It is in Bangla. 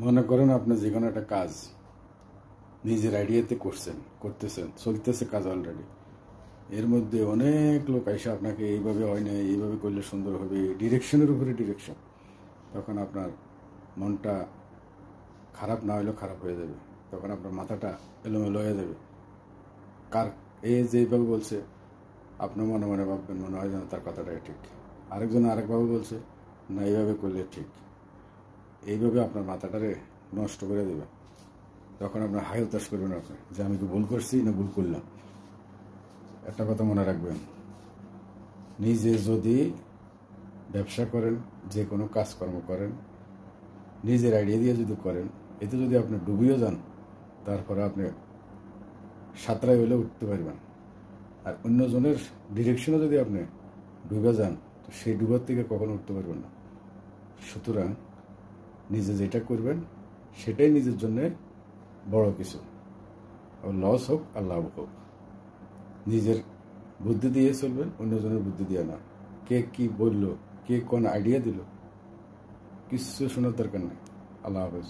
মনে করেন আপনি যে কোনো একটা কাজ নিজের আইডিয়াতে করতেছেন, চলতেছে কাজ অলরেডি। এর মধ্যে অনেক লোক এসে আপনাকে এইভাবে হয় না, এইভাবে করলে সুন্দর হবে, ডিরেকশনের উপরে ডিরেকশন। তখন আপনার মনটা খারাপ না হলেও খারাপ হয়ে যাবে, তখন আপনার মাথাটা এলোমেলো হয়ে যাবে। কার যেইভাবে বলছে আপনি মনে মনে ভাববেন মনে হয় যেন তার কথাটাই ঠিক, আরেকজন আরেকভাবে বলছে না এইভাবে করলে ঠিক। এইভাবে আপনার মাথাটারে নষ্ট করে দেবে। তখন আপনার হাই হতাশ করবেন আপনি যে আমি কি ভুল করছি না ভুল করলাম। একটা কথা মনে রাখবেন, নিজে যদি ব্যবসা করেন, যে কোনো কাজকর্ম করেন, নিজের আইডিয়া দিয়ে যদি করেন, এতে যদি আপনি ডুবিয়ে যান তারপরে আপনি সাঁতরাই হলে উঠতে পারবেন। আর অন্যজনের ডিরেকশনে যদি আপনি ডুবে যান তো সেই ডুবার থেকে কখনো উঠতে পারবেন না। সুতরাং নিজে যেটা করবেন সেটাই নিজের জন্যে বড় কিছু। লস হোক আর লাভ হোক, নিজের বুদ্ধি দিয়ে চলবেন, অন্যজনের বুদ্ধি দিয়ে না। কে কি বললো, কে কোন আইডিয়া দিল, কিচ্ছু শোনার দরকার নেই। আল্লাহ হাফেজ।